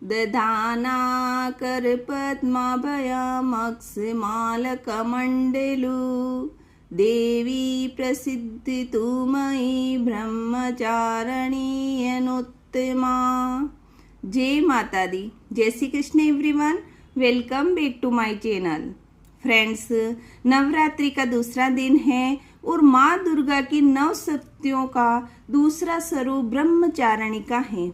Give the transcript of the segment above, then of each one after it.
दधानाकर पद्माभयमक्षमालकमण्डलु देवी प्रसिद्धि तुमयि ब्रह्मचारिणी अनुत्तमा। जय माता दी। जय Shri Krishna everyone, welcome back to my channel. Friends, Navratri का दूसरा दिन है और माँ दुर्गा की 9 शक्तियों का दूसरा स्वरूप ब्रह्मचारिणी का है।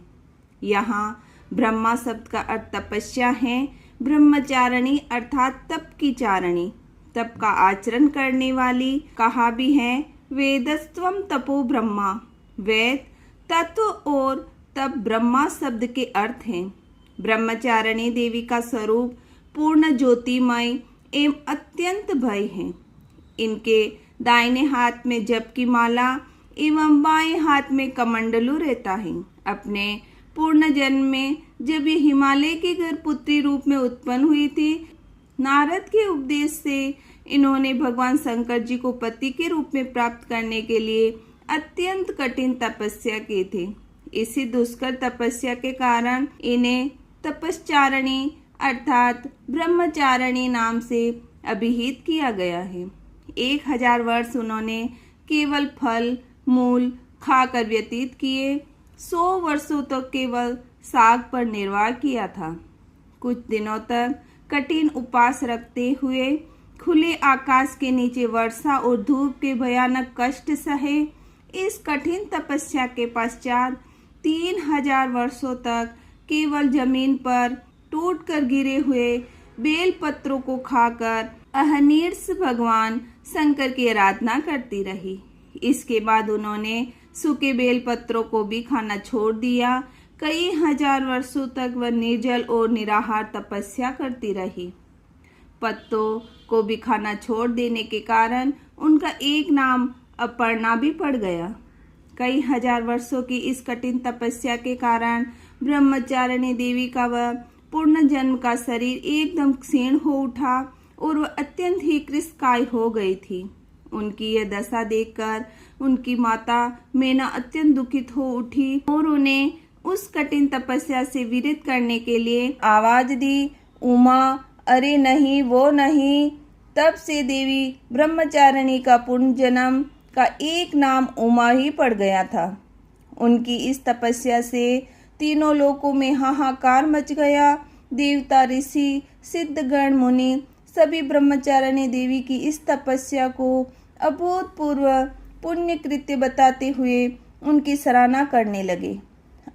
यहाँ ब्रह्मा शब्द का अर्थ तपस्या है। ब्रह्मचारिणी अर्थात तप की चारिणी, तप का आचरण करने वाली। कहा भी है वेदस्त्वम तपो ब्रह्मा, वेद तत्व और तप ब्रह्मा शब्द के अर्थ हैं। ब्रह्मचारिणी देवी का स्वरूप पूर्ण ज्योतिमय एवं अत्यंत भय है। इनके दाहिने हाथ में जप की माला एवं बाएं हाथ में कमंडलू रहता है। अपने पूर्ण जन्म में जब ये हिमालय के घर पुत्री रूप में उत्पन्न हुई थी, नारद के उपदेश से इन्होंने भगवान शंकर जी को पति के रूप में प्राप्त करने के लिए अत्यंत कठिन तपस्या की थी। इसी दुष्कर तपस्या के कारण इन्हें तपश्चारिणी अर्थात ब्रह्मचारिणी नाम से अभिहित किया गया है। 1000 वर्ष उन्होंने केवल फल मूल खाकर व्यतीत किए। 100 वर्षों तक केवल साग पर निर्वाह किया था। कुछ दिनों तक कठिन उपवास रखते हुए खुले आकाश के नीचे वर्षा और धूप के भयानक कष्ट सहे। इस कठिन तपस्या के पश्चात 3000 वर्षों तक केवल जमीन पर टूटकर गिरे हुए बेल पत्रों को खाकर अहर्निश भगवान शंकर की आराधना करती रही। इसके बाद उन्होंने सूखे बेल पत्रों को भी खाना छोड़ दिया। कई हजार वर्षों तक वह निर्जल और निराहार तपस्या करती रही। पत्तों को भी खाना छोड़ देने के कारण उनका एक नाम अपर्णा भी पड़ गया। कई हजार वर्षों की इस कठिन तपस्या के कारण ब्रह्मचारिणी देवी का वह पूर्ण जन्म का शरीर एकदम क्षीण हो उठा और वह अत्यंत ही कृशकाय हो गई थी। उनकी यह दशा देखकर उनकी माता मेना अत्यंत दुखित हो उठी और उन्हें उस कठिन तपस्या से विरत करने के लिए आवाज दी, उमा, अरे नहीं, वो नहीं। तब से देवी ब्रह्मचारिणी का पूर्ण जन्म का एक नाम उमा ही पड़ गया था। उनकी इस तपस्या से तीनों लोकों में हाहाकार मच गया। देवता, ऋषि, सिद्धगण, मुनि सभी ब्रह्मचारिणी देवी की इस तपस्या को अभूतपूर्व पुण्य कृत्य बताते हुए उनकी सराहना करने लगे।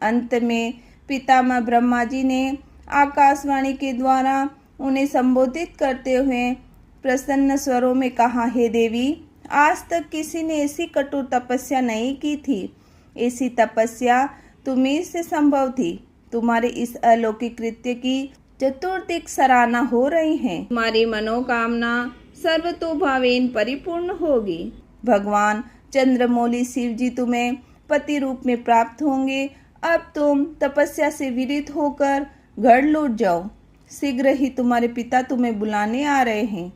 अंत में पितामह ब्रह्मा जी ने आकाशवाणी के द्वारा उन्हें संबोधित करते हुए प्रसन्न स्वरों में कहा, हे देवी, आज तक किसी ने ऐसी कठोर तपस्या नहीं की थी। ऐसी तपस्या तुम्हीं से संभव थी। तुम्हारे इस अलौकिक कृत्य की चतुर्दिक सराहना हो रही है। तुम्हारी मनोकामना सर्वतोभावेन परिपूर्ण होगी। भगवान चंद्रमौली शिव जी तुम्हें पति रूप में प्राप्त होंगे। अब तुम तपस्या से विरत होकर घर लौट जाओ। शीघ्र ही तुम्हारे पिता तुम्हें बुलाने आ रहे हैं।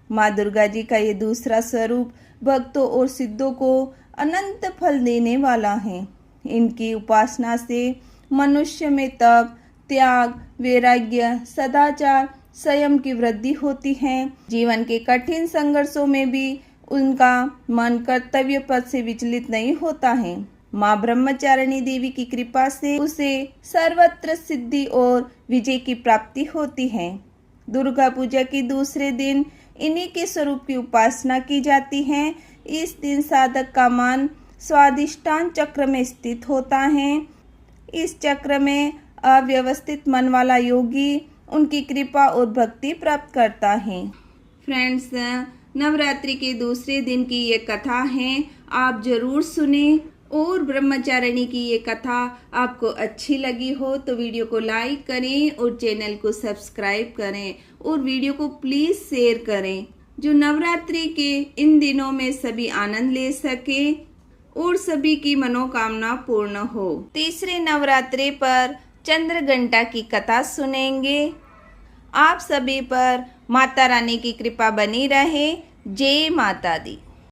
माँ दुर्गा जी का ये दूसरा स्वरूप भक्तों और सिद्धों को अनंत फल देने वाला है। इनकी उपासना से मनुष्य में तप, त्याग, वैराग्य, सदाचार, संयम की वृद्धि होती है। जीवन के कठिन संघर्षों में भी उनका मन कर्तव्य पथ से विचलित नहीं होता है। माँ ब्रह्मचारिणी देवी की कृपा से उसे सर्वत्र सिद्धि और विजय की प्राप्ति होती है। दुर्गा पूजा के दूसरे दिन इन्हीं के स्वरूप की उपासना की जाती है। इस दिन साधक का मन स्वाधिष्ठान चक्र में स्थित होता है। इस चक्र में अव्यवस्थित मन वाला योगी उनकी कृपा और भक्ति प्राप्त करता है। फ्रेंड्स, नवरात्रि के दूसरे दिन की ये कथा है, आप जरूर सुने। और ब्रह्मचारिणी की ये कथा आपको अच्छी लगी हो तो वीडियो को लाइक करें और चैनल को सब्सक्राइब करें और वीडियो को प्लीज शेयर करें, जो नवरात्रि के इन दिनों में सभी आनंद ले सके और सभी की मनोकामना पूर्ण हो। तीसरे नवरात्रि पर चंद्रघंटा की कथा सुनेंगे। आप सभी पर माता रानी की कृपा बनी रहे। जय माता दी।